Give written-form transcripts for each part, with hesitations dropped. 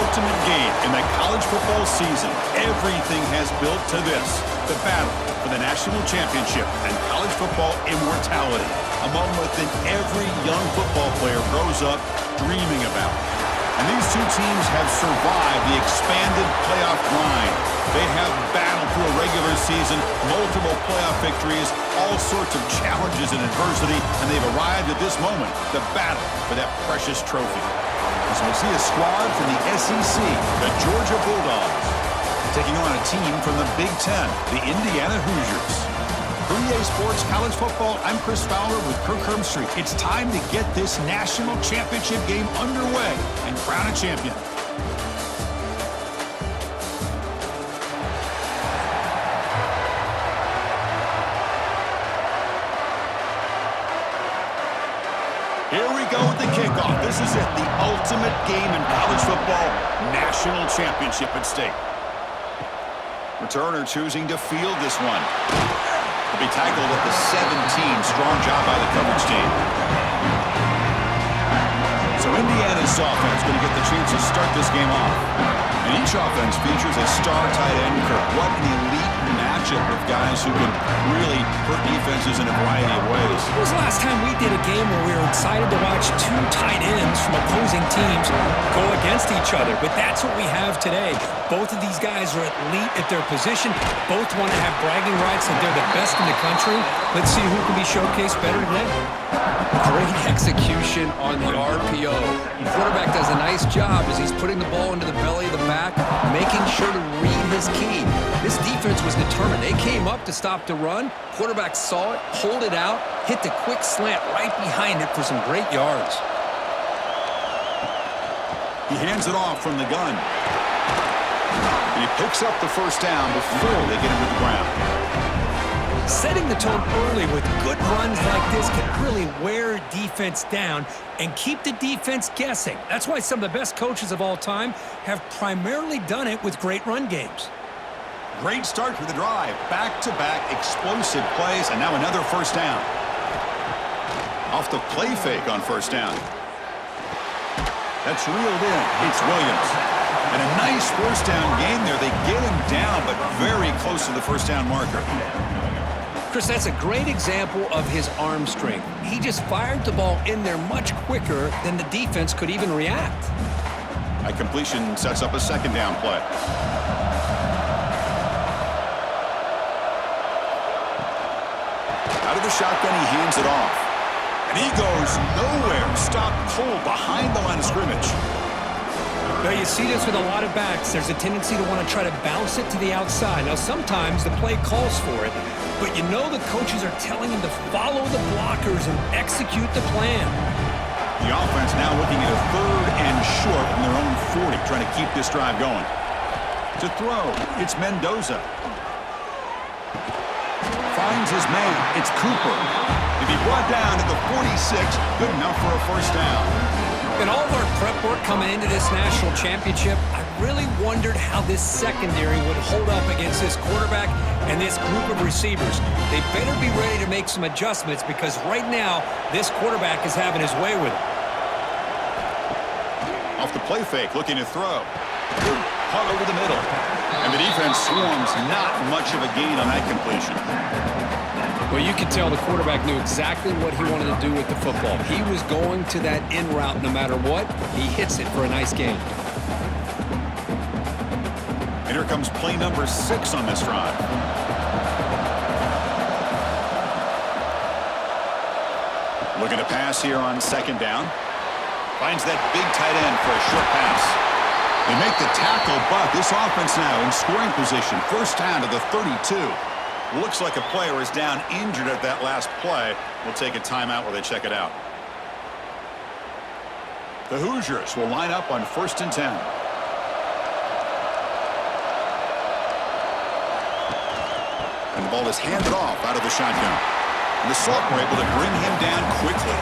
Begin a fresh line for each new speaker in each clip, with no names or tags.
ultimate game in the college football season. Everything has built to this, the battle for the national championship and college football immortality, a moment that every young football player grows up dreaming about. And these two teams have survived the expanded playoff grind. They have battled through a regular season, multiple playoff victories, all sorts of challenges and adversity, and they've arrived at this moment, the battle for that precious trophy. As we see a squad from the SEC, the Georgia Bulldogs, taking on a team from the Big Ten, the Indiana Hoosiers. For EA Sports College Football, I'm Chris Fowler with Kirk Herbstreit. It's time to get this national championship game underway and crown a champion. Here we go with the kickoff. This is it, the ultimate game in college football, national championship at stake. Returner choosing to field this one. He'll be tackled at the 17. Strong job by the coverage team. So Indiana's offense going to get the chance to start this game off. And each offense features a star tight end, Kirk. What an elite matchup of guys who can really hurt defenses in a variety of ways.
When was the last time we did a game where we were excited to watch two tight ends from opposing teams go against each other? But that's what we have today. Both of these guys are elite at their position. Both want to have bragging rights that they're the best in the country. Let's see who can be showcased better today.
Great execution on the RPO. The quarterback does a nice job as he's putting the ball into the belly of the back, making sure to read his key. This defense was determined. They came up to stop the run. Quarterback saw it, pulled it out, hit the quick slant right behind it for some great yards.
He hands it off from the gun. And he picks up the first down before they get him to the ground.
Setting the tone early with good runs like this can really wear defense down and keep the defense guessing. That's why some of the best coaches of all time have primarily done it with great run games.
Great start to the drive. Back-to-back explosive plays, and now another first down. Off the play fake on first down. That's reeled in. It's Williams. And a nice first down gain there. They get him down, but very close to the first down marker.
Chris, that's a great example of his arm strength. He just fired the ball in there much quicker than the defense could even react.
A completion sets up a second down play. Out of the shotgun, he hands it off. And he goes nowhere. Stop cold behind the line of scrimmage.
Now, you see this with a lot of backs. There's a tendency to want to try to bounce it to the outside. Now, sometimes the play calls for it, but you know the coaches are telling him to follow the blockers and execute the plan.
The offense now looking at a third and short from their own 40, trying to keep this drive going. To throw, it's Mendoza. Finds his man. It's Cooper. To be brought down at the 46, good enough for a first down.
In all of our prep work coming into this national championship, I really wondered how this secondary would hold up against this quarterback and this group of receivers. They better be ready to make some adjustments because right now, this quarterback is having his way with it.
Off the play fake, looking to throw. Good punt over the middle. And the defense swarms, not much of a gain on that completion.
Well, you could tell the quarterback knew exactly what he wanted to do with the football. He was going to that in route no matter what. He hits it for a nice gain.
And here comes play number 6 on this drive. Looking to pass here on second down. Finds that big tight end for a short pass. They make the tackle, but this offense now in scoring position. First down to the 32. Looks like a player is down injured at that last play. We'll take a timeout while they check it out. The Hoosiers will line up on 1st and 10. And the ball is handed off out of the shotgun. And the Salt were able to bring him down quickly.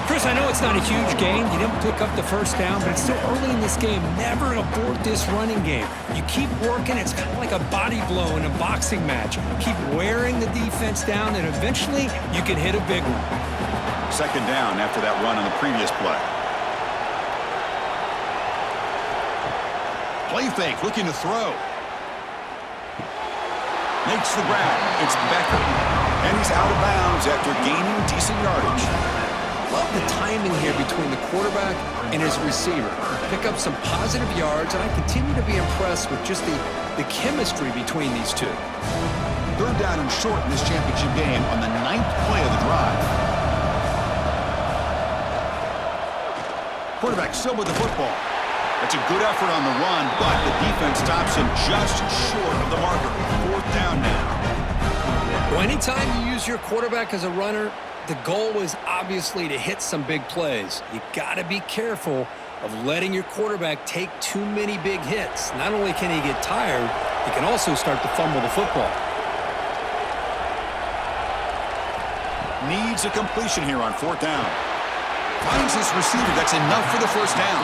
Chris, I know it's not a huge gain. You didn't pick up the first down, but it's still early in this game. Never abort this running game. You keep working. It's kind of like a body blow in a boxing match. Keep wearing the defense down, and eventually you can hit a big one.
Second down after that run on the previous play. Play fake, looking to throw. Makes the grab. It's Becker. And he's out of bounds after gaining decent yardage.
Love the timing here between the quarterback and his receiver. Pick up some positive yards, and I continue to be impressed with just the chemistry between these two.
Third down and short in this championship game on the 9th play of the drive. Quarterback still with the football. That's a good effort on the run, but the defense stops him just short of the marker. 4th down now.
Well, anytime you use your quarterback as a runner, the goal is obviously to hit some big plays. You got to be careful of letting your quarterback take too many big hits. Not only can he get tired, he can also start to fumble the football.
Needs a completion here on 4th down. Finds his receiver. That's enough for the first down.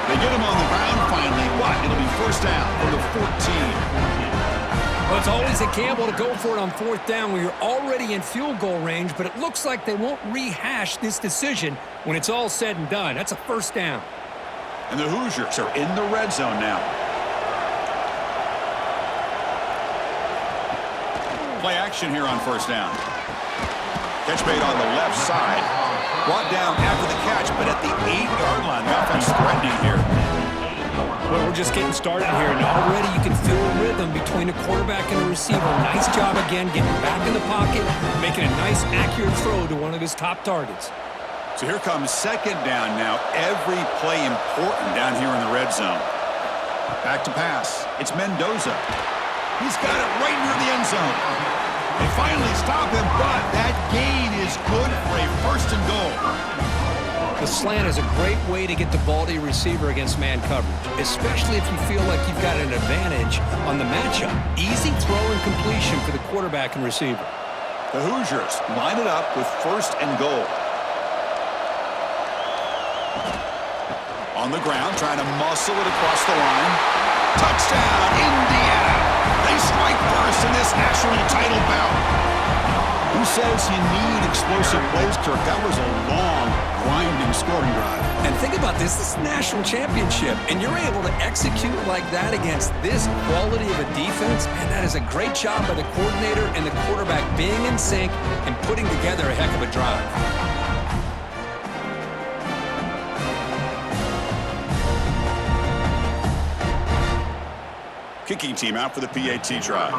They get him on the ground finally, but it'll be first down for the 14.
Well, it's always a gamble to go for it on 4th down when you're already in field goal range, but it looks like they won't rehash this decision when it's all said and done. That's a first down.
And the Hoosiers are in the red zone now. Play action here on first down. Catch made on the left side. Brought down after the catch, but at the 8-yard line. The offense threatening here.
Well, we're just getting started here, and already you can feel a rhythm between the quarterback and the receiver. Nice job again getting back in the pocket, making a nice, accurate throw to one of his top targets.
So here comes 2nd down now. Every play important down here in the red zone. Back to pass. It's Mendoza. He's got it right near the end zone. They finally stop him, but that gain is good for a 1st and goal.
The slant is a great way to get the ball to your receiver against man coverage, especially if you feel like you've got an advantage on the matchup. Easy throw and completion for the quarterback and receiver.
The Hoosiers line it up with 1st and goal. On the ground, trying to muscle it across the line. Touchdown, Indiana! They strike first in this national title bout. Who says you need explosive plays, Kirk? That was a long, grinding scoring drive.
And think about this. This is a national championship, and you're able to execute like that against this quality of a defense. Man, that is a great job by the coordinator and the quarterback being in sync and putting together a heck of a drive.
Kicking team out for the PAT try.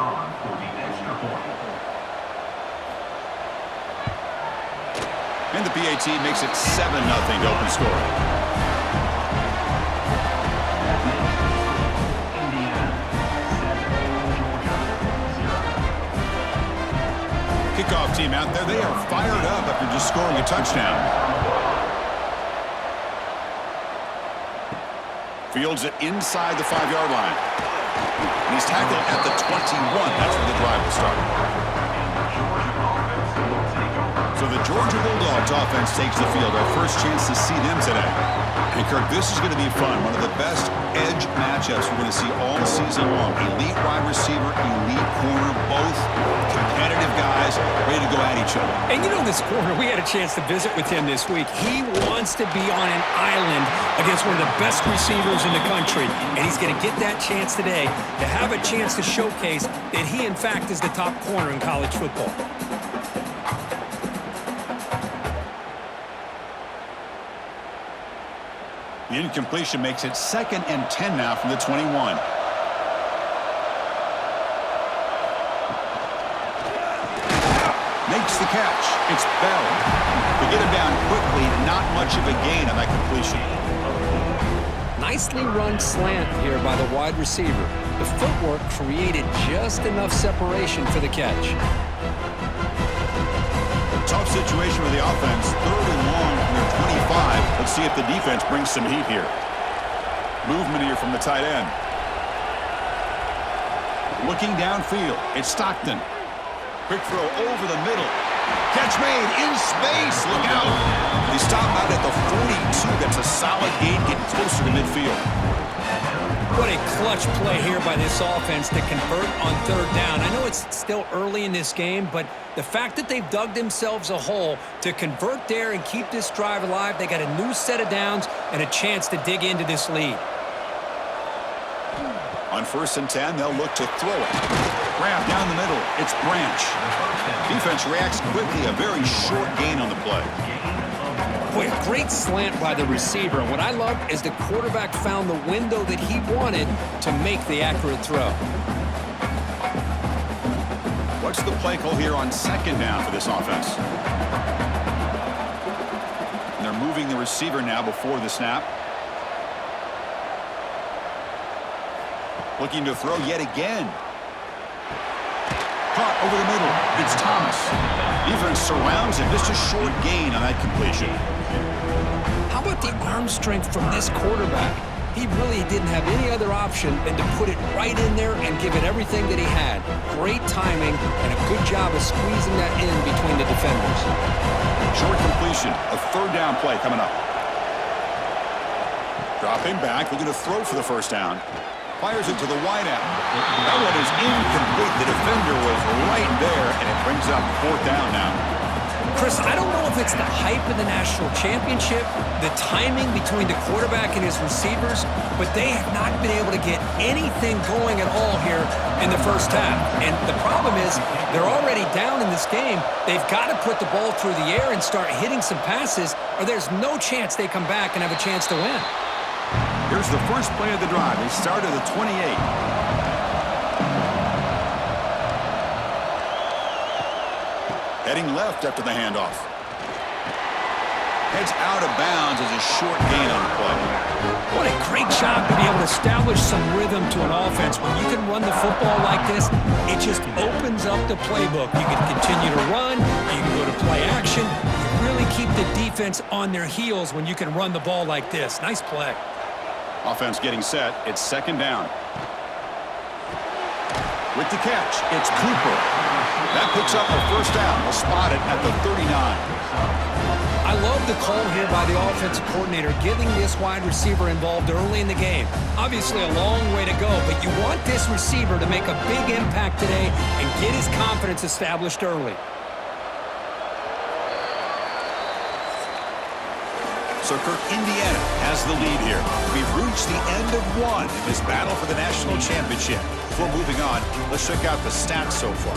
And the PAT makes it 7-0 to open scoring. Kickoff team out there. They are fired up after just scoring a touchdown. Fields it inside the 5-yard line. And he's tackled at the 21. That's where the drive will start. So the Georgia Bulldogs offense takes the field. Our first chance to see them today. And Kirk, this is going to be fun. One of the best edge matchups we're going to see all season long. Elite wide receiver, elite corner, both competitive guys ready to go at each other.
And you know this corner, we had a chance to visit with him this week. He wants to be on an island against one of the best receivers in the country. And he's going to get that chance today to have a chance to showcase that he, in fact, is the top corner in college football.
The incompletion makes it 2nd and 10 now from the 21. Makes the catch. It's Bell. To get him down quickly, not much of a gain on that completion.
Nicely run slant here by the wide receiver. The footwork created just enough separation for the catch.
Tough situation for the offense. 3rd and long from their 25. Let's see if the defense brings some heat here. Movement here from the tight end. Looking downfield. It's Stockton. Quick throw over the middle. Catch made in space. Look out. They stop out at the 42. That's a solid gain, getting closer to midfield.
What a clutch play here by this offense to convert on 3rd down. I know it's still early in this game, but the fact that they've dug themselves a hole to convert there and keep this drive alive, they got a new set of downs and a chance to dig into this lead.
On 1st and 10, they'll look to throw it. Grab down the middle. It's Branch. Defense reacts quickly. A very short gain on the play.
Boy, a great slant by the receiver. And what I love is the quarterback found the window that he wanted to make the accurate throw.
What's the play call here on 2nd down for this offense? And they're moving the receiver now before the snap. Looking to throw yet again. Caught over the middle. It's Thomas. Defense surrounds him. Just a short gain on that completion.
How about the arm strength from this quarterback? He really didn't have any other option than to put it right in there and give it everything that he had. Great timing and a good job of squeezing that in between the defenders.
Short completion. A 3rd down play coming up. Dropping back. Looking to throw for the 1st down. Fires it to the wide out. That one is incomplete. The defender was right there, and it brings up 4th down now.
Chris, I don't know if it's the hype of the national championship, the timing between the quarterback and his receivers, but they have not been able to get anything going at all here in the 1st half. And the problem is they're already down in this game. They've got to put the ball through the air and start hitting some passes, or there's no chance they come back and have a chance to win.
Here's the first play of the drive. They start at the 28. Heading left after the handoff. Heads out of bounds as a short gain on the play.
What a great job to be able to establish some rhythm to an offense. When you can run the football like this, it just opens up the playbook. You can continue to run. You can go to play action. You really keep the defense on their heels when you can run the ball like this. Nice play.
Offense getting set. It's 2nd down. With the catch, it's Cooper. That picks up a 1st down. We'll spot it at the 39.
I love the call here by the offensive coordinator, getting this wide receiver involved early in the game. Obviously a long way to go, but you want this receiver to make a big impact today and get his confidence established early.
So Kirk, Indiana has the lead here. We've reached the end of one in this battle for the national championship. Before moving on, let's check out the stats so far.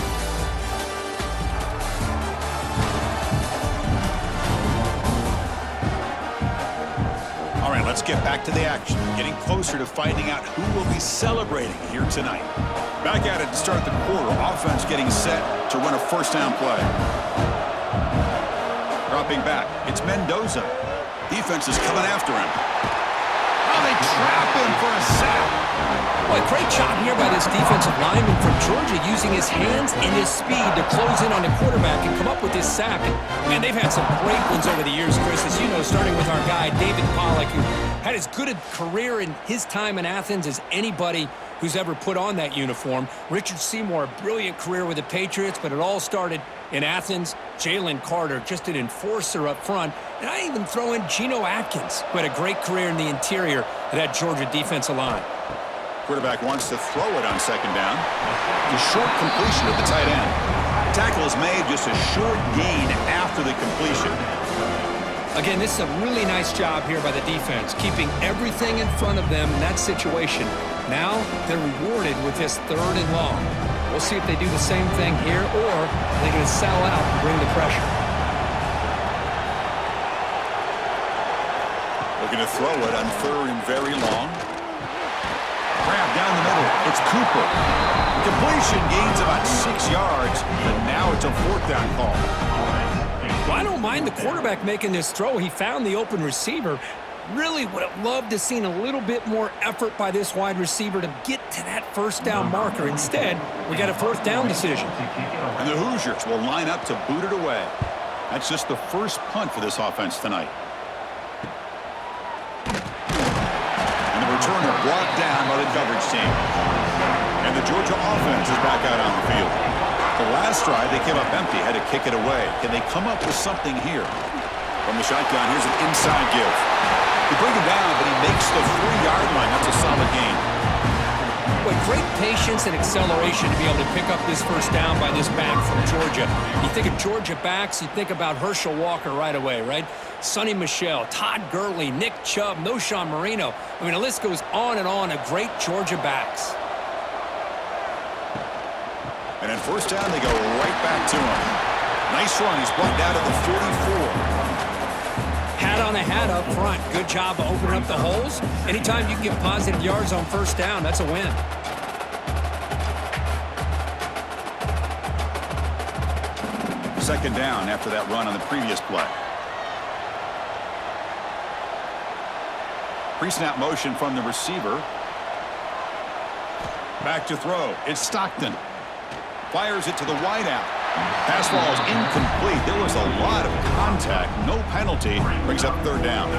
All right, let's get back to the action. Getting closer to finding out who will be celebrating here tonight. Back at it to start the quarter. Offense getting set to run a 1st down play. Dropping back, it's Mendoza. Defense is coming after him. Oh, they trap him for a sack.
Boy, great job here by this defensive lineman from Georgia, using his hands and his speed to close in on the quarterback and come up with this sack. And, man, they've had some great ones over the years, Chris, as you know, starting with our guy, David Pollack, who had as good a career in his time in Athens as anybody who's ever put on that uniform. Richard Seymour, a brilliant career with the Patriots, but it all started in Athens. Jalen Carter, just an enforcer up front. And I even throw in Geno Atkins, who had a great career in the interior of that Georgia defensive line.
Quarterback wants to throw it on 2nd down. The short completion of the tight end. Tackle is made, just a short gain after the completion.
Again, this is a really nice job here by the defense, keeping everything in front of them in that situation. Now they're rewarded with this 3rd and long. We'll see if they do the same thing here, or they're going to settle out and bring the pressure.
Looking to throw it on 3rd and very long. Grab down the middle. It's Cooper. Completion gains about 6 yards, but now it's a 4th down call.
Well, I don't mind the quarterback making this throw. He found the open receiver. Really would have loved to have seen a little bit more effort by this wide receiver to get to that 1st down marker. Instead, we got a 4th down decision.
And the Hoosiers will line up to boot it away. That's just the first punt for this offense tonight. And the returner brought down by the coverage team. And the Georgia offense is back out on the field. The last drive, they came up empty, had to kick it away. Can they come up with something here? From the shotgun, here's an inside give. They bring him down, but he makes the 3-yard line. That's a solid gain.
Boy, great patience and acceleration to be able to pick up this 1st down by this back from Georgia. You think of Georgia backs, you think about Herschel Walker right away, right? Sonny Michel, Todd Gurley, Nick Chubb, Noshawn Marino. I mean, the list goes on and on of great Georgia backs.
And at first down, they go right back to him. Nice run. He's brought down to the 44.
Hat on a hat up front. Good job of opening up the holes. Anytime you can get positive yards on first down, that's a win.
Second down after that run on the previous play. Pre-snap motion from the receiver. Back to throw. It's Stockton. Fires it to the wideout. Pass ball is incomplete. There was a lot of contact. No penalty. Brings up third down.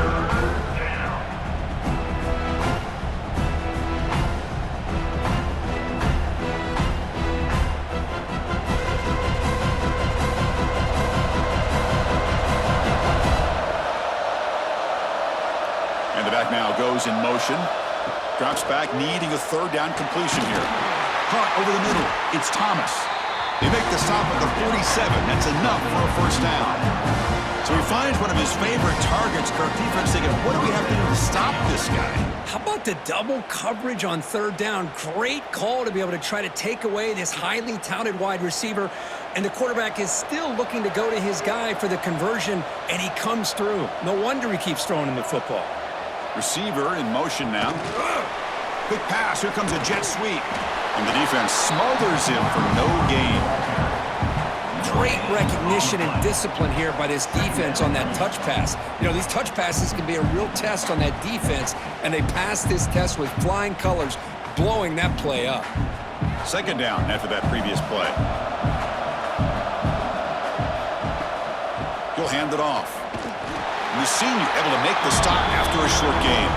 And the back now goes in motion. Drops back, needing a third down completion here. Caught over the middle. It's Thomas. They make the stop at the 47. That's enough for a first down. So he finds one of his favorite targets. Kirk defense thinking, what do we have to do to stop this guy?
How about the double coverage on third down? Great call to be able to try to take away this highly touted wide receiver. And the quarterback is still looking to go to his guy for the conversion, and he comes through. No wonder he keeps throwing him the football.
Receiver in motion now. Quick pass. Here comes a jet sweep. And the defense smothers him for no gain.
Great recognition and discipline here by this defense on that touch pass. You know, these touch passes can be a real test on that defense, and they passed this test with flying colors, blowing that play up.
Second down after that previous play. He'll hand it off. And the senior able to make the stop after a short gain.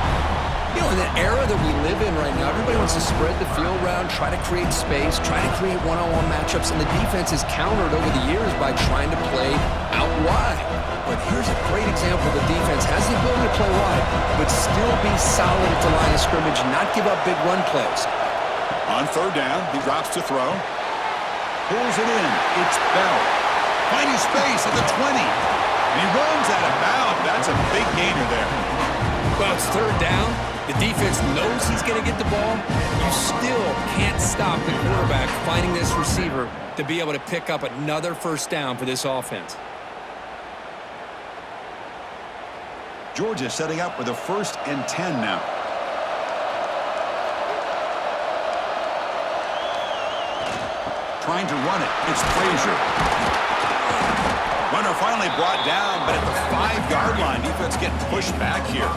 You know, in the era that we live in right now, everybody wants to spread the field around, try to create space, try to create one-on-one matchups, and the defense is countered over the years by trying to play out wide. But here's a great example. The defense has the ability to play wide, but still be solid at the line of scrimmage and not give up big run plays.
On third down, he drops to throw. Pulls it in. It's Bell. Finding space at the 20. And he runs out of bounds. That's a big gainer there.
Well, it's third down. The defense knows he's going to get the ball. You still can't stop the quarterback finding this receiver to be able to pick up another first down for this offense.
Georgia setting up with a 1st and 10 now. Trying to run it. It's Frazier. Runner finally brought down, but at the 5-yard line, defense getting pushed back here.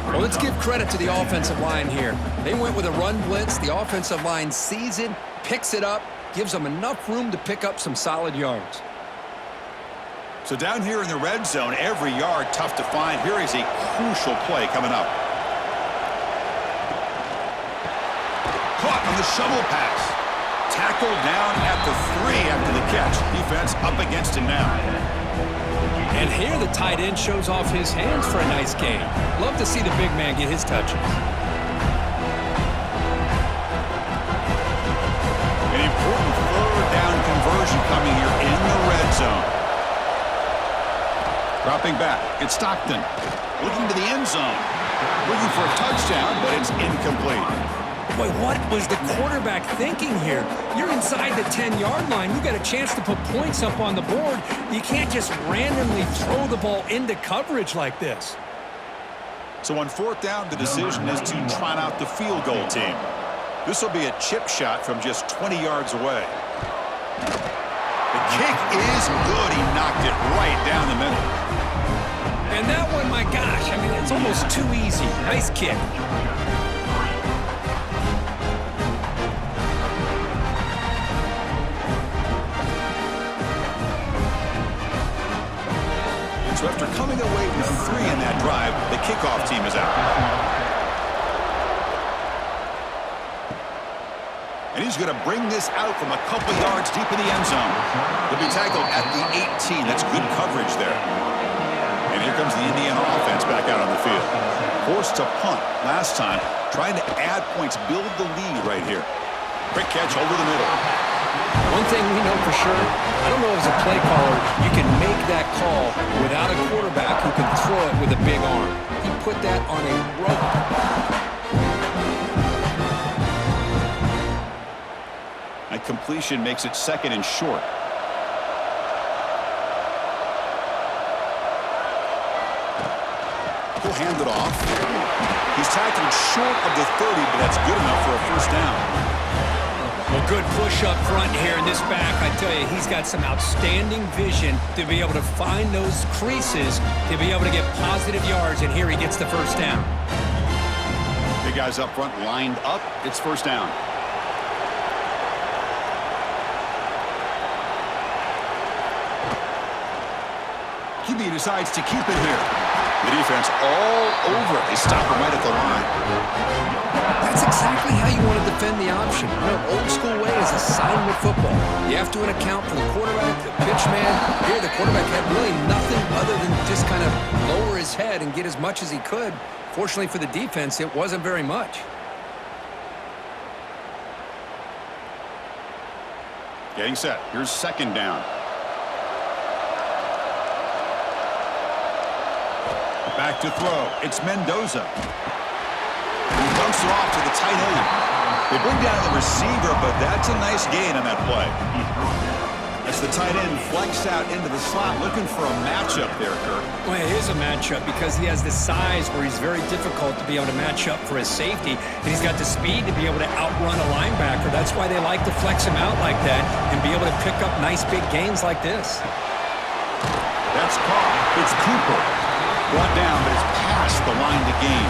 Well, let's give credit to the offensive line here. They went with a run blitz. The offensive line sees it, picks it up, gives them enough room to pick up some solid yards.
So down here in the red zone, every yard tough to find. Here is a crucial play coming up. Caught on the shovel pass. Tackled down at the 3 after the catch. Defense up against him now.
And here the tight end shows off his hands for a nice gain. Love to see the big man get his touches.
An important third down conversion coming here in the red zone. Dropping back, it's Stockton. Looking to the end zone. Looking for a touchdown, but it's incomplete.
Boy, what was the quarterback thinking here? You're inside the 10-yard line. You got a chance to put points up on the board. You can't just randomly throw the ball into coverage like this.
So on 4th down, the decision is to trot out the field goal team. This will be a chip shot from just 20 yards away. The kick is good. He knocked it right down the middle.
And that one, my gosh, I mean, it's almost too easy. Nice kick.
So after coming away with 3 in that drive, the kickoff team is out. And he's going to bring this out from a couple yards deep in the end zone. He'll be tackled at the 18. That's good coverage there. And here comes the Indiana offense back out on the field. Forced to punt last time, trying to add points, build the lead right here. Quick catch over the middle.
One thing we know for sure, I don't know as a play caller, you can make that call without a quarterback who can throw it with a big arm. He put that on a rope.
Now completion makes it 2nd and short. He'll hand it off. He's tackled short of the 30, but that's good enough for a first down.
Well, good push up front here in this back. I tell you, he's got some outstanding vision to be able to find those creases, to be able to get positive yards, and here he gets the first down.
Big guys up front lined up. It's first down. QB decides to keep it here. The defense all over it. They stop him right at the line.
That's exactly how you want to defend the option. You know, old school way is assignment football. You have to account for the quarterback, the pitch man. Here, the quarterback had really nothing other than just kind of lower his head and get as much as he could. Fortunately for the defense, it wasn't very much.
Getting set. Here's second down. Back to throw. It's Mendoza. He dumps it off to the tight end. They bring down the receiver, but that's a nice gain on that play. As the tight end flex out into the slot, looking for a matchup there, Kirk.
Well, it is a matchup because he has the size where he's very difficult to be able to match up for his safety. And he's got the speed to be able to outrun a linebacker. That's why they like to flex him out like that and be able to pick up nice big gains like this.
That's caught. It's Cooper. Brought down, but it's past the line to gain.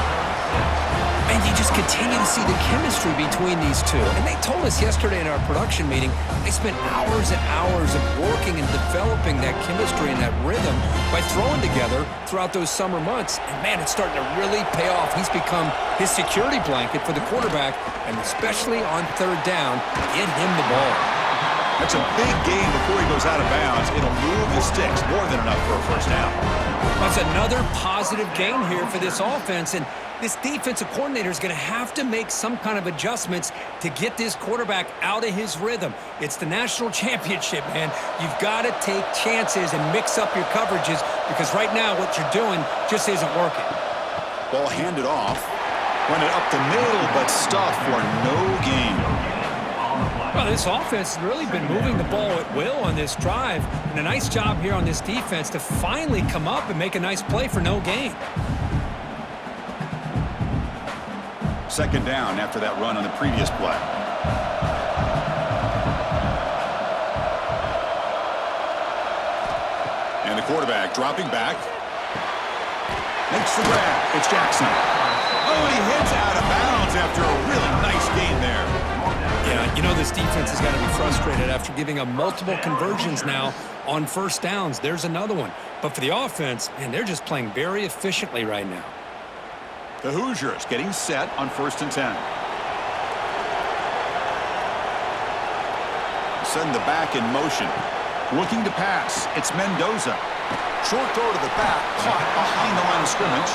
And you just continue to see the chemistry between these two. And they told us yesterday in our production meeting, they spent hours and hours of working and developing that chemistry and that rhythm by throwing together throughout those summer months. And, man, it's starting to really pay off. He's become his security blanket for the quarterback, and especially on third down, get him the ball.
That's a big gain before he goes out of bounds. It'll move the sticks more than enough for a first down.
That's another positive gain here for this offense, and this defensive coordinator is going to have to make some kind of adjustments to get this quarterback out of his rhythm. It's the national championship, man. You've got to take chances and mix up your coverages because right now what you're doing just isn't working.
Ball handed off. Went it up the middle, but stuffed for no gain.
Well, this offense has really been moving the ball at will on this drive, and a nice job here on this defense to finally come up and make a nice play for no gain.
Second down after that run on the previous play. And the quarterback dropping back. Makes the grab. It's Jackson. Oh, he hits out of bounds after a really nice gain there.
Yeah, you know this defense has got to be frustrated after giving up multiple conversions now on first downs. There's another one. But for the offense, man, they're just playing very efficiently right now.
The Hoosiers getting set on 1st and 10. Send the back in motion. Looking to pass. It's Mendoza. Short throw to the back. Caught behind the line of scrimmage.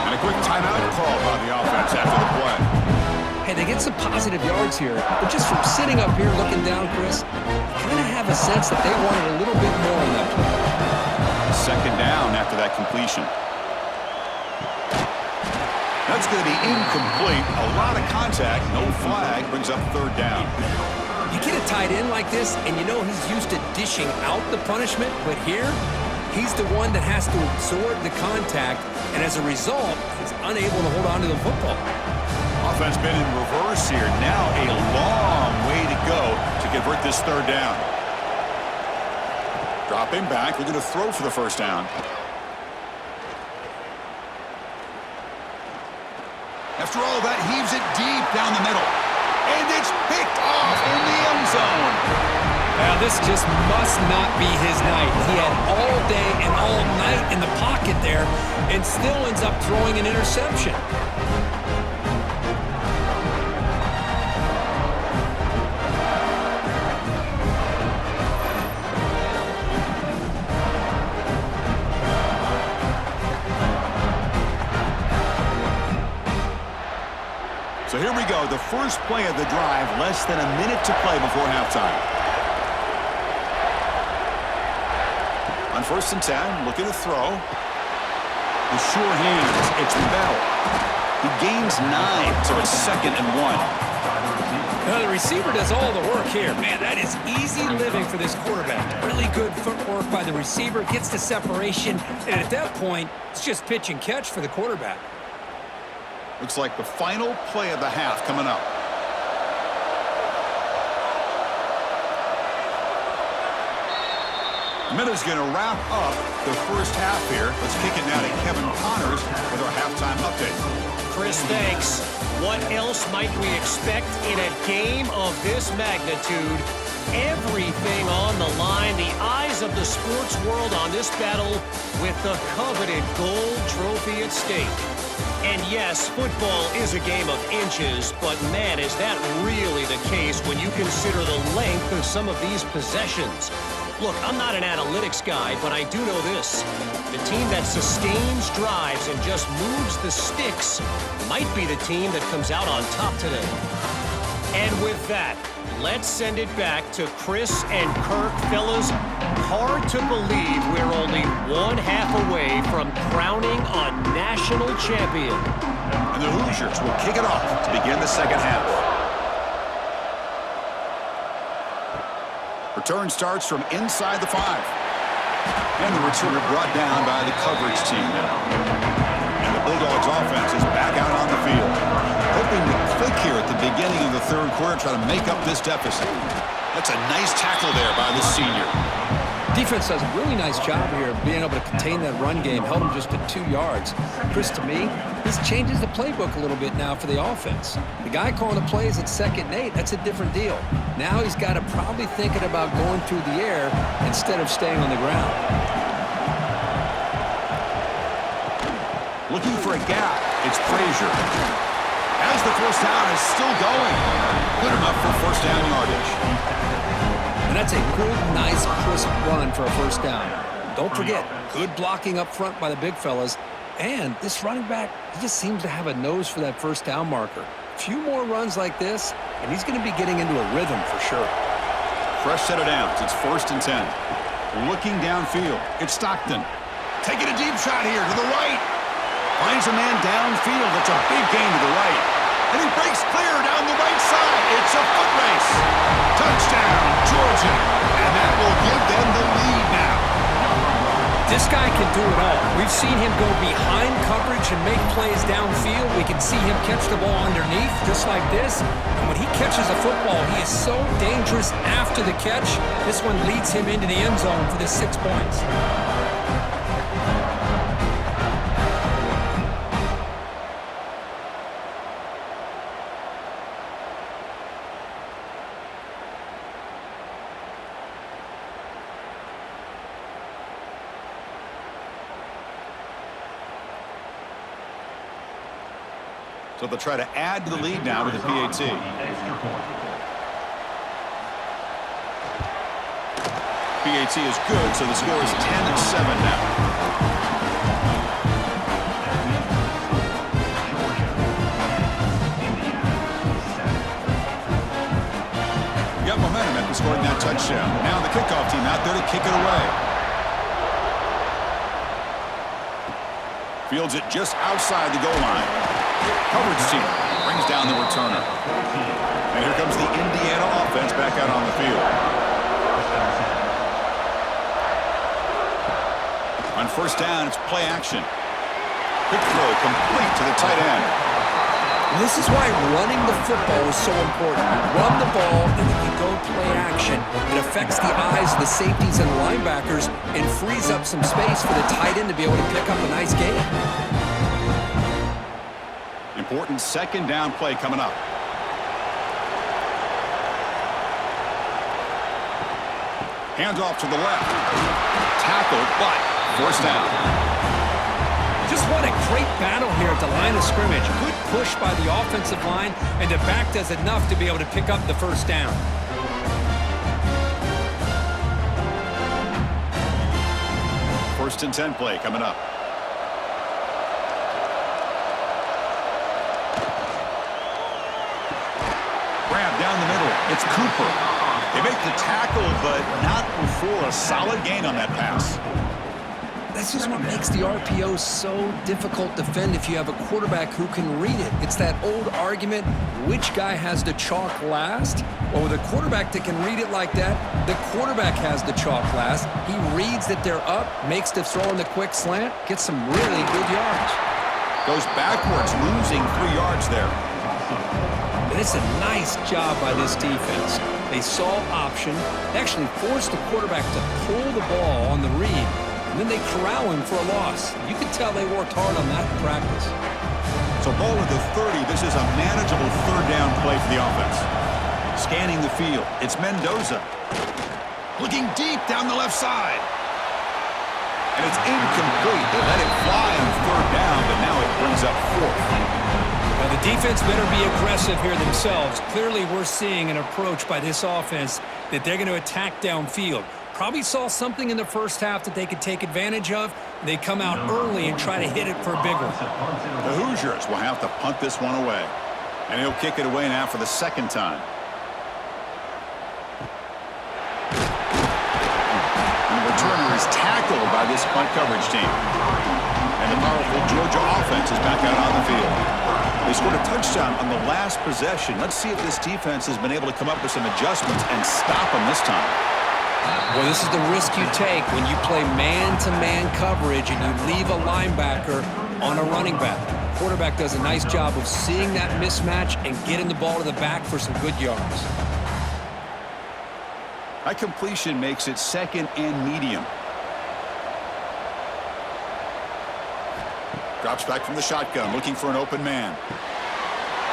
And a quick timeout call by the offense after the play.
Hey, they get some positive yards here, but just from sitting up here looking down, Chris, you kind of have a sense that they wanted a little bit more on that play.
Second down after that completion. That's going to be incomplete. A lot of contact. No flag. Brings up third down.
You get a tight end like this, and you know he's used to dishing out the punishment, but here, he's the one that has to absorb the contact, and as a result, he's unable to hold on to the football.
Offense been in reverse here. Now a long way to go to convert this third down. Dropping back. We're going to throw for the first down. After all that, heaves it deep down the middle. And it's picked off in the end zone.
Now, this just must not be his night. He had all day and all night in the pocket there and still ends up throwing an interception.
So here we go, the first play of the drive, less than a minute to play before halftime. On 1st and 10, looking to throw. The sure hands, it's Bell. He gains 9, so it's 2nd and 1.
The receiver does all the work here. Man, that is easy living for this quarterback. Really good footwork by the receiver, gets the separation, and at that point, it's just pitch and catch for the quarterback.
Looks like the final play of the half coming up. The minute's going to wrap up the first half here. Let's kick it now to Kevin Connors with our halftime update.
Chris, thanks. What else might we expect in a game of this magnitude? Everything on the line. The eyes of the sports world on this battle with the coveted gold trophy at stake. And yes, football is a game of inches, but man, is that really the case when you consider the length of some of these possessions. Look, I'm not an analytics guy, but I do know this. The team that sustains drives and just moves the sticks might be the team that comes out on top today. And with that, let's send it back to Chris and Kirk. Fellas, hard to believe we're only one half away from crowning a national champion.
And the Hoosiers will kick it off to begin the second half. Return starts from inside the 5. And the returner brought down by the coverage team now. And the Bulldogs offense is back out on the field. Hoping to click here at the beginning of the third quarter, try to make up this deficit. That's a nice tackle there by the senior.
Defense does a really nice job here of being able to contain that run game, held him just to 2 yards. Chris, to me, this changes the playbook a little bit now for the offense. The guy calling the plays at 2nd and 8, that's a different deal. Now he's got to probably thinking about going through the air instead of staying on the ground.
Looking for a gap, it's Frazier. As the first down is still going. Put him up for first down yardage.
And that's a good, nice, crisp run for a first down. Don't forget, good blocking up front by the big fellas. And this running back, he just seems to have a nose for that first down marker. A few more runs like this, and he's going to be getting into a rhythm for sure.
Fresh set of downs. It's 1st and 10. Looking downfield. It's Stockton. Taking a deep shot here to the right. Finds a man downfield. It's a big gain to the right. And he breaks clear down the right side. It's a foot race. Touchdown, Georgia. And that will give them the lead now.
This guy can do it all. We've seen him go behind coverage and make plays downfield. We can see him catch the ball underneath, just like this. And when he catches a football, he is so dangerous after the catch. This one leads him into the end zone for the 6 points.
So they'll try to add to the lead now with the PAT. PAT is good, so the score is 10-7 now. We got momentum after scoring that touchdown. Now the kickoff team out there to kick it away. Fields it just outside the goal line. Coverage team brings down the returner. And here comes the Indiana offense back out on the field. On first down, it's play action. Quick throw complete to the tight end.
This is why running the football is so important. You run the ball, and then you go play action. It affects the eyes of the safeties and linebackers and frees up some space for the tight end to be able to pick up a nice gain.
Important 2nd down play coming up. Hands off to the left. Tackled, but first down.
Just what a great battle here at the line of scrimmage. Good push by the offensive line, and the back does enough to be able to pick up the first down.
First and 10 play coming up. Grab down the middle. It's Cooper. They make the tackle, but not before a solid gain on that pass.
That's just what makes the RPO so difficult to defend if you have a quarterback who can read it. It's that old argument, which guy has the chalk last? Well, with a quarterback that can read it like that, the quarterback has the chalk last. He reads that they're up, makes the throw in the quick slant, gets some really good yards.
Goes backwards, losing 3 yards there.
And it's a nice job by this defense. They saw option, actually forced the quarterback to pull the ball on the read, and then they corral him for a loss. You can tell they worked hard on that in practice.
So ball at the 30. This is a manageable third down play for the offense. Scanning the field. It's Mendoza. Looking deep down the left side. And it's incomplete. They let it fly on third down, but now it brings up fourth.
Now the defense better be aggressive here themselves. Clearly we're seeing an approach by this offense that they're going to attack downfield. Probably saw something in the first half that they could take advantage of. They come out early and try to hit it for a big one.
The Hoosiers will have to punt this one away. And he'll kick it away now for the second time. And the returner is tackled by this punt coverage team. And the powerful Georgia offense is back out on the field. They scored a touchdown on the last possession. Let's see if this defense has been able to come up with some adjustments and stop them this time.
Well, this is the risk you take when you play man-to-man coverage and you leave a linebacker on a running back. Quarterback does a nice job of seeing that mismatch and getting the ball to the back for some good yards.
That completion makes it second and medium. Drops back from the shotgun, looking for an open man.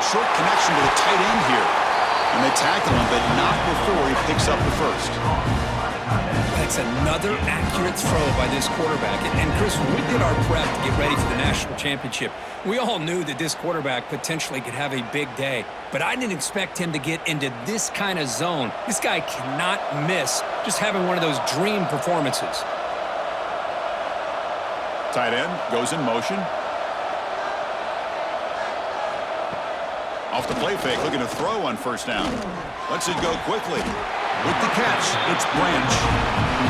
Short connection to the tight end here. And they tackle him, but not before he picks up the first.
That's another accurate throw by this quarterback. And Chris, when we did our prep to get ready for the national championship, we all knew that this quarterback potentially could have a big day. But I didn't expect him to get into this kind of zone. This guy cannot miss just having one of those dream performances.
Tight end goes in motion. Off the play fake, looking to throw on first down. Lets it go quickly. With the catch, it's Branch.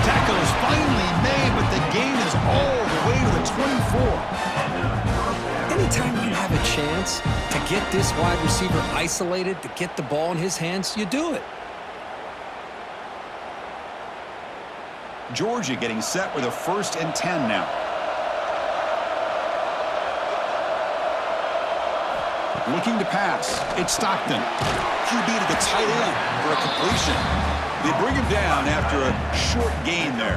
Tackle is finally made, but the gain is all the way to the 24.
Anytime you have a chance to get this wide receiver isolated, to get the ball in his hands, you do it.
Georgia getting set with a 1st and 10 now. Looking to pass. It's Stockton. QB to the tight end for a completion. They bring him down after a short gain there.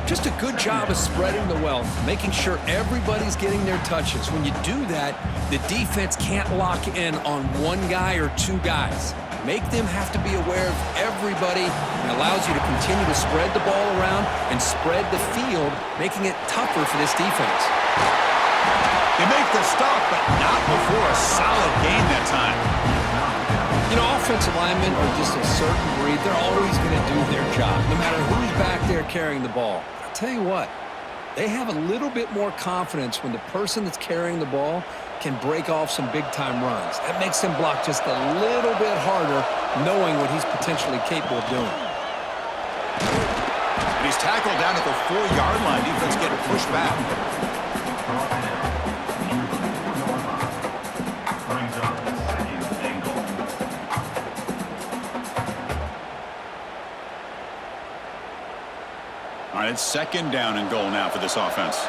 Just a good job of spreading the wealth, making sure everybody's getting their touches. When you do that, the defense can't lock in on one guy or two guys. Make them have to be aware of everybody, and allows you to continue to spread the ball around and spread the field, making it tougher for this defense.
They make the stop, but not before a solid gain that time.
You know, offensive linemen are just a certain breed. They're always going to do their job, no matter who's back there carrying the ball. I'll tell you what, they have a little bit more confidence when the person that's carrying the ball can break off some big-time runs. That makes them block just a little bit harder, knowing what he's potentially capable of doing.
And he's tackled down at the 4-yard line. Defense getting pushed back. All right, it's 2nd down and goal now for this offense.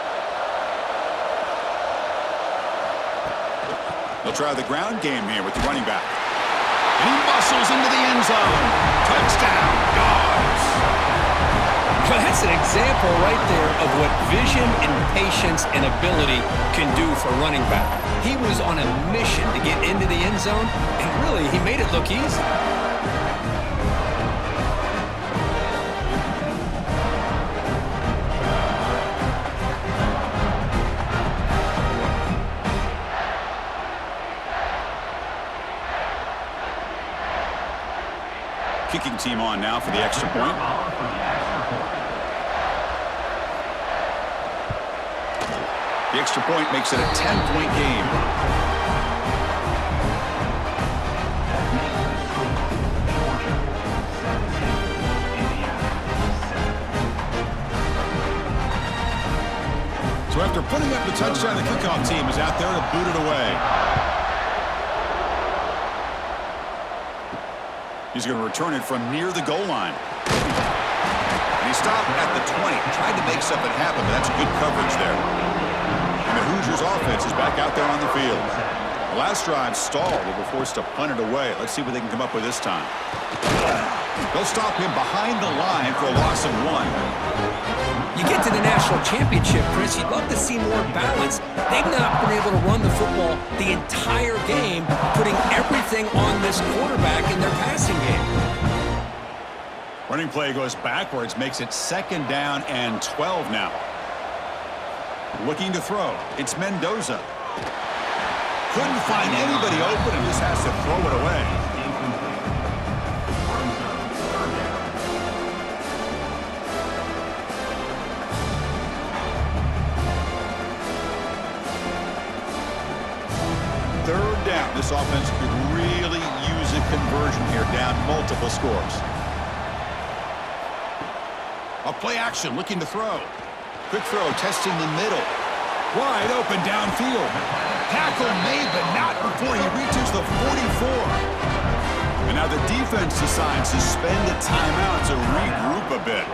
They'll try the ground game here with the running back. And he muscles into the end zone. Touchdown, Dogs.
Well, that's an example right there of what vision and patience and ability can do for running back. He was on a mission to get into the end zone, and really, he made it look easy.
Kicking team on now for the extra point. The extra point makes it a 10-point game. Right side of the kickoff team is out there to boot it away. He's going to return it from near the goal line. And he stopped at the 20. Tried to make something happen, but that's good coverage there. And the Hoosiers offense is back out there on the field. The last drive stalled. They were forced to punt it away. Let's see what they can come up with this time. They'll stop him behind the line for a loss of 1.
You get to the national championship, Chris, you'd love to see more balance. They've not been able to run the football the entire game, putting everything on this quarterback in their passing game.
Running play goes backwards, makes it 2nd down and 12 now. Looking to throw. It's Mendoza. Couldn't find anybody open and just has to throw it away. Third down. This offense could really use a conversion here, down multiple scores. A play action, looking to throw. Quick throw, testing the middle. Wide open downfield. Tackle made, but not before he reaches the 44. And now the defense decides to spend a timeout to regroup a bit.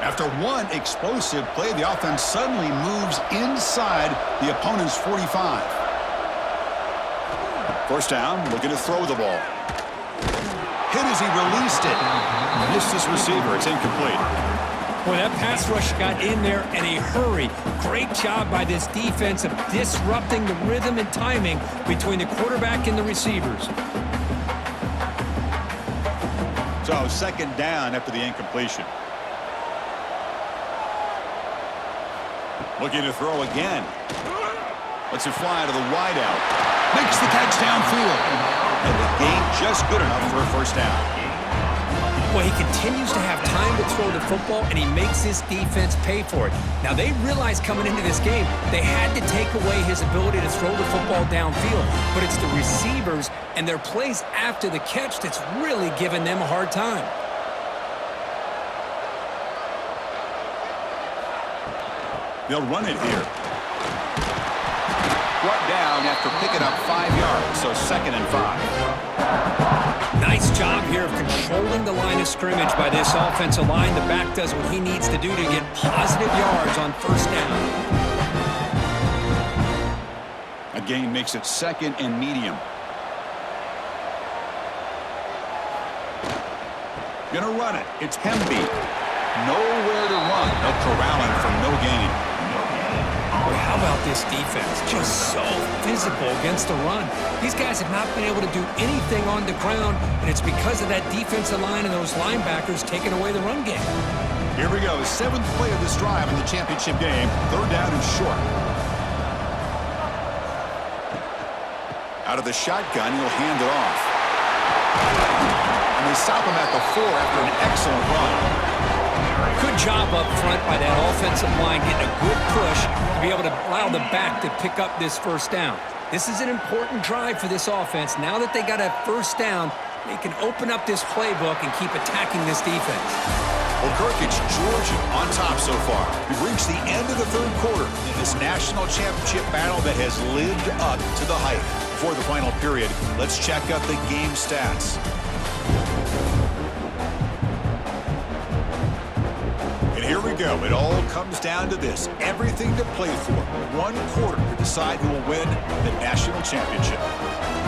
After one explosive play, the offense suddenly moves inside the opponent's 45. First down, looking to throw the ball. Hit as he released it. Missed his receiver. It's incomplete.
Boy, that pass rush got in there in a hurry. Great job by this defense of disrupting the rhythm and timing between the quarterback and the receivers.
So 2nd down after the incompletion. Looking to throw again. Lets it fly to the wideout. Makes the catch downfield. And the gain just good enough for a first down.
Well, he continues to have time to throw the football, and he makes his defense pay for it. Now, they realized coming into this game they had to take away his ability to throw the football downfield. But it's the receivers and their plays after the catch that's really giving them a hard time.
They'll run it here. Brought down after picking up 5 yards, so 2nd and 5.
Nice job here of controlling the line of scrimmage by this offensive line. The back does what he needs to do to get positive yards on first down.
A gain makes it 2nd and medium. Gonna run it. It's Hemby. Nowhere to run. They'll corral him for no gain.
Boy, how about this defense? Just so physical against the run. These guys have not been able to do anything on the ground, and it's because of that defensive line and those linebackers taking away the run game.
Here we go. 7th play of this drive in the championship game. 3rd down and short. Out of the shotgun, he'll hand it off. And they stop him at the 4 after an excellent run.
Good job up front by that offensive line, getting a good push to be able to allow the back to pick up this first down. This is an important drive for this offense. Now that they got a first down, they can open up this playbook and keep attacking this defense.
Well, Kirk, it's Georgia on top so far. We've reached the end of the 3rd quarter in this national championship battle that has lived up to the hype. Before the final period, let's check out the game stats. Here we go. It all comes down to this. Everything to play for. 1 quarter to decide who will win the national championship.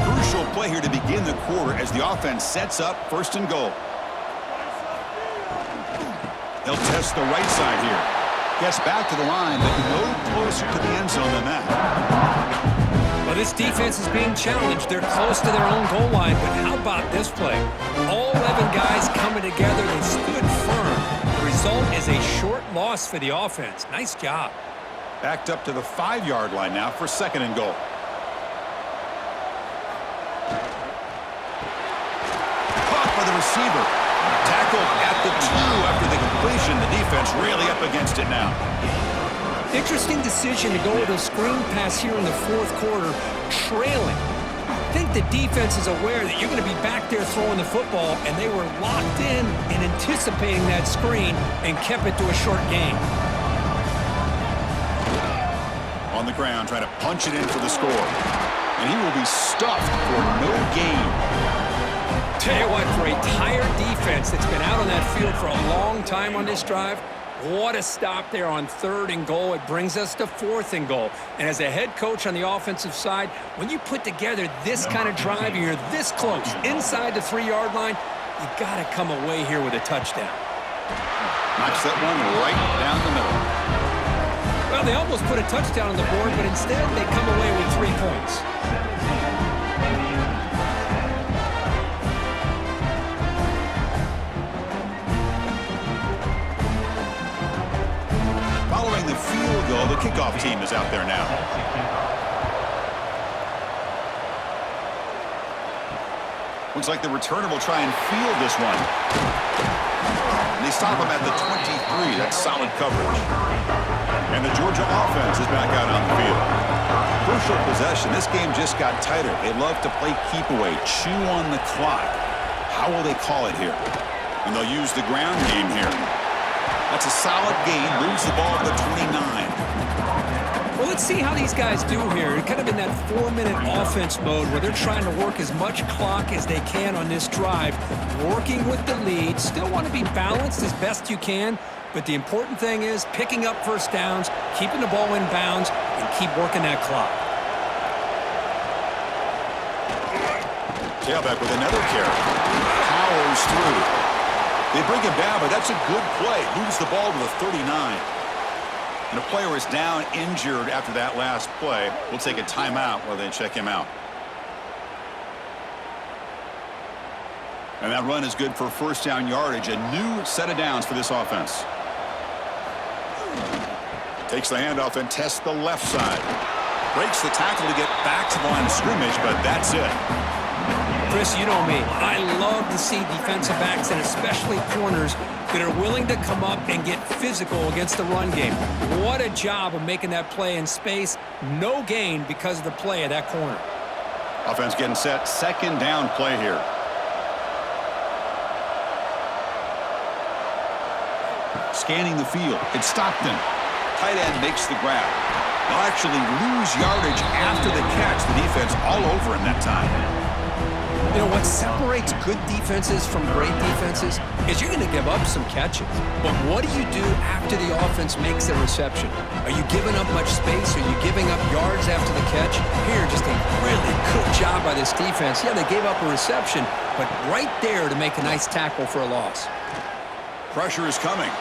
Crucial play here to begin the quarter as the offense sets up 1st and goal. They'll test the right side here. Gets back to the line, but no closer to the end zone than that.
Well, this defense is being challenged. They're close to their own goal line, but how about this play? All 11 guys coming together. They stood firm. The result is a short loss for the offense. Nice job.
Backed up to the 5-yard line now for 2nd and goal. Caught by the receiver. Tackled at the 2 after the completion. The defense really up against it now.
Interesting decision to go with a screen pass here in the 4th quarter, trailing. I think the defense is aware that you're going to be back there throwing the football, and they were locked in and anticipating that screen and kept it to a short gain.
the ground trying to punch it in for the score. And he will be stuffed for no gain.
Tell you what, for a tired defense that's been out on that field for a long time on this drive, what a stop there on 3rd and goal. It brings us to 4th and goal. And as a head coach on the offensive side, when you put together this kind of drive, you're this close, inside the 3-yard line, you got to come away here with a touchdown.
Knocks that one right down the middle.
Well, they almost put a touchdown on the board, but instead they come away with 3 points.
Following the field goal, the kickoff team is out there now. Looks like the returner will try and field this one. And they stop him at the 23. That's solid coverage. And the Georgia offense is back out on the field. Crucial possession. This game just got tighter. They love to play keep away, chew on the clock. How will they call it here? And they'll use the ground game here. That's a solid gain. Moves the ball to the 29.
Well, let's see how these guys do here. Kind of in that 4-minute offense mode where they're trying to work as much clock as they can on this drive, working with the lead. Still want to be balanced as best you can, but the important thing is picking up first downs, keeping the ball in bounds, and keep working that clock.
Tailback with another carry. Powers through. They bring him down, but that's a good play. Moves the ball to the 39. And a player is down injured after that last play. We'll take a timeout while they check him out. And that run is good for 1st down yardage. A new set of downs for this offense. Takes the handoff and tests the left side. Breaks the tackle to get back to the line of scrimmage, but that's it.
Chris, you know me. I love to see defensive backs and especially corners that are willing to come up and get physical against the run game. What a job of making that play in space. No gain because of the play of that corner.
Offense getting set. 2nd down play here. Scanning the field. It's Stockton. Tight end makes the grab. They'll actually lose yardage after the catch. The defense all over him that time.
You know, what separates good defenses from great defenses is you're going to give up some catches. But what do you do after the offense makes a reception? Are you giving up much space? Are you giving up yards after the catch? Here, just a really good job by this defense. Yeah, they gave up a reception, but right there to make a nice tackle for a loss.
Pressure is coming.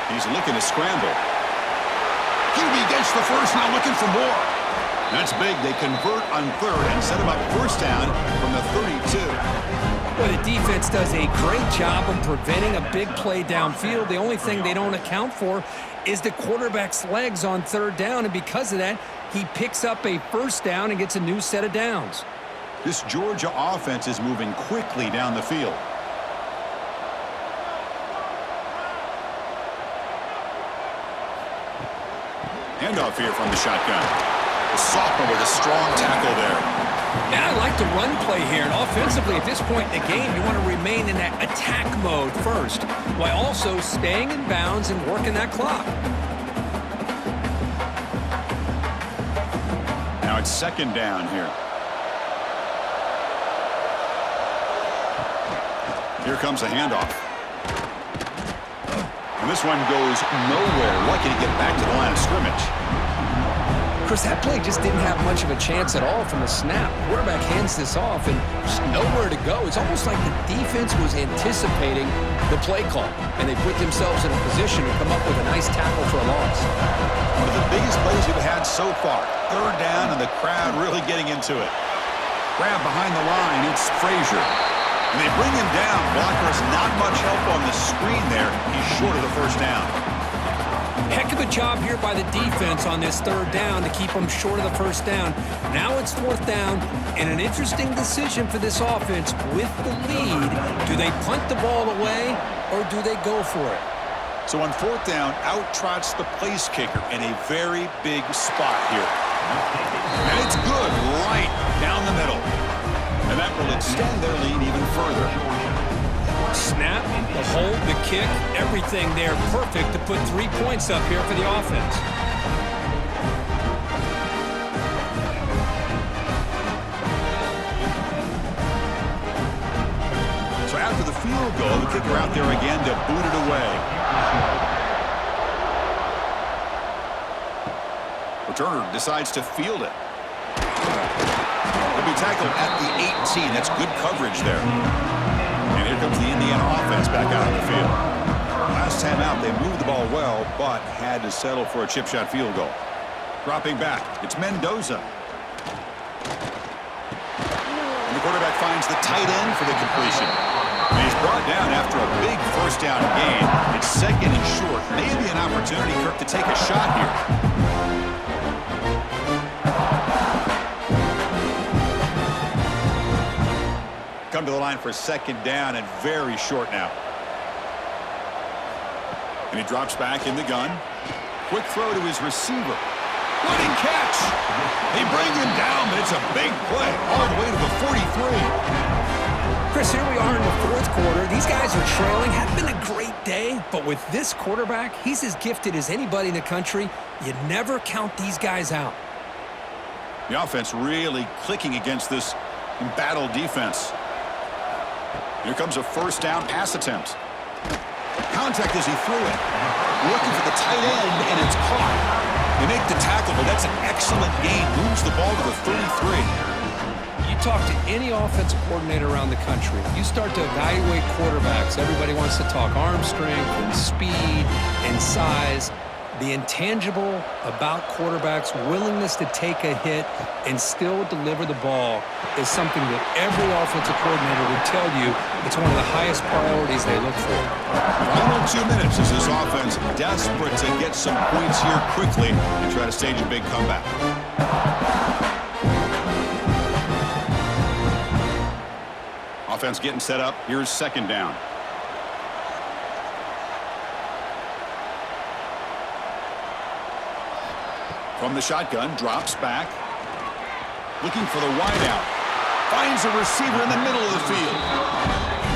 He's looking to scramble. QB gets the first, now looking for more. That's big. They convert on 3rd and set him up 1st down from the 32.
Well, the defense does a great job of preventing a big play downfield. The only thing they don't account for is the quarterback's legs on 3rd down, and because of that, he picks up a 1st down and gets a new set of downs.
This Georgia offense is moving quickly down the field. Handoff here from the shotgun. The sophomore with a strong tackle there.
Yeah, I like the run play here. And offensively, at this point in the game, you want to remain in that attack mode first, while also staying in bounds and working that clock.
Now it's 2nd down here. Here comes a handoff. And this one goes nowhere. Lucky to get back to the line of scrimmage.
Chris, that play just didn't have much of a chance at all from the snap. Quarterback hands this off and just nowhere to go. It's almost like the defense was anticipating the play call, and they put themselves in a position to come up with a nice tackle for a loss.
One of the biggest plays we've had so far. 3rd down, and the crowd really getting into it. Grab behind the line. It's Frazier. And they bring him down. Blocker's not much help on the screen there. He's short of the 1st down.
Heck of a job here by the defense on this 3rd down to keep them short of the 1st down. Now it's 4th down, and an interesting decision for this offense with the lead. Do they punt the ball away, or do they go for it?
So on 4th down, out trots the place kicker in a very big spot here. And it's good right down the middle. And that will extend their lead even further.
Snap, the hold, the kick, everything there perfect to put 3 points up here for the offense.
field goal. The kicker out there again to boot it away. Returner decides to field it. He'll be tackled at the 18. That's good coverage there. And here comes the Indiana offense back out on the field. Last time out, they moved the ball well, but had to settle for a chip shot field goal. Dropping back, it's Mendoza. And the quarterback finds the tight end for the completion. And he's brought down after a big first down gain. It's second and short. Maybe an opportunity, Kirk, to take a shot here. Come to the line for second down and very short now. And he drops back in the gun. Quick throw to his receiver. Running catch. They bring him down, but it's a big play all the way to the 43.
Chris, here we are in the fourth quarter. These guys are trailing. Had been a great day, but with this quarterback, he's as gifted as anybody in the country. You never count these guys out.
The offense really clicking against this embattled defense. Here comes a first down pass attempt. Contact as he threw it. Looking for the tight end, and it's caught. They make the tackle, but that's an excellent gain. Moves the ball to the 33.
You talk to any offensive coordinator around the country, you start to evaluate quarterbacks. Everybody wants to talk arm strength and speed and size. The intangible about quarterbacks' willingness to take a hit and still deliver the ball is something that every offensive coordinator would tell you it's one of the highest priorities they look for.
Final 2 minutes as this offense desperate to get some points here quickly and try to stage a big comeback. Offense getting set up. Here's second down. From the shotgun, drops back. Looking for the wideout. Finds a receiver in the middle of the field.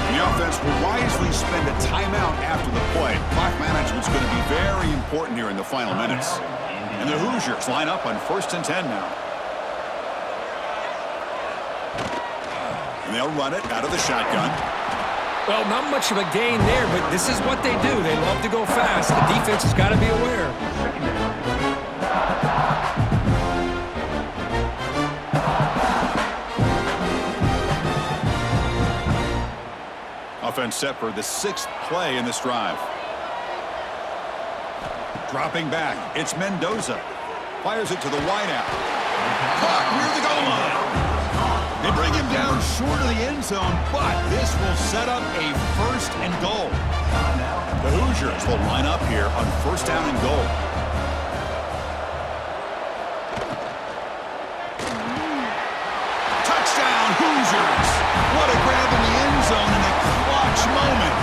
And the offense will wisely spend a timeout after the play. Clock management's going to be very important here in the final minutes. And the Hoosiers line up on 1st and 10 now. And they'll run it out of the shotgun.
Well, not much of a gain there, but this is what they do. They love to go fast. The defense has got to be aware.
Offense set for the 6th play in this drive. Dropping back, it's Mendoza. Fires it to the wideout. Caught near the goal line. They bring him down short of the end zone, but this will set up a 1st and goal. The Hoosiers will line up here on 1st down and goal. Touchdown, Hoosiers! What a grab in the end zone in a clutch moment.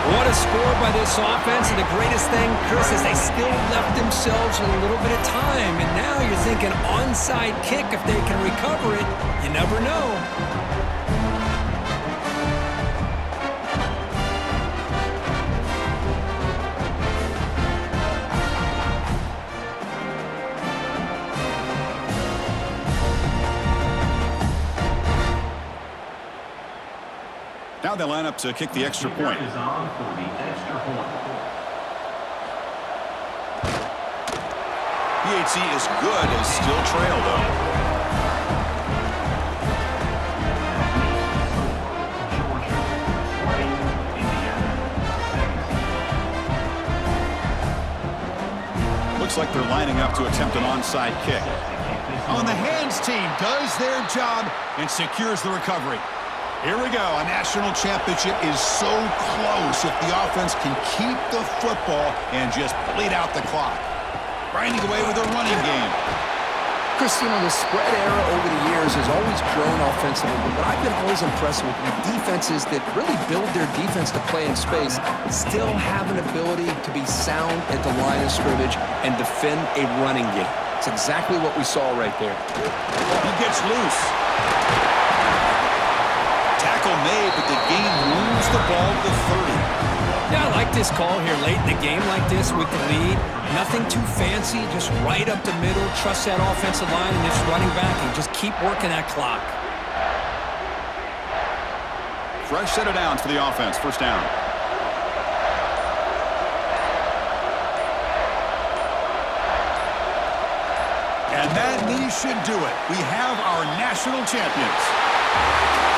What a score by this offense, and the greatest thing, Chris, is they still left themselves a little bit of time, and now you're thinking onside kick if they can recover it. You never know.
Now they line up to kick the extra point. PHC is good as still trail, though. Looks like they're lining up to attempt an onside kick. On the hands team does their job and secures the recovery. Here we go. A national championship is so close if the offense can keep the football and just bleed out the clock. Grinding away with a running game.
Chris, you know, the spread era over the years has always grown offensively, but I've been always impressed with defenses that really build their defense to play in space, still have an ability to be sound at the line of scrimmage and defend a running game. It's exactly what we saw right there.
He gets loose. Tackle made, but the game moves the ball to 30.
Yeah, I like this call here late in the game like this with the lead. Nothing too fancy, just right up the middle. Trust that offensive line and just running back and just keep working that clock.
Fresh set of downs for the offense. First down. And that knee should do it. We have our national champions.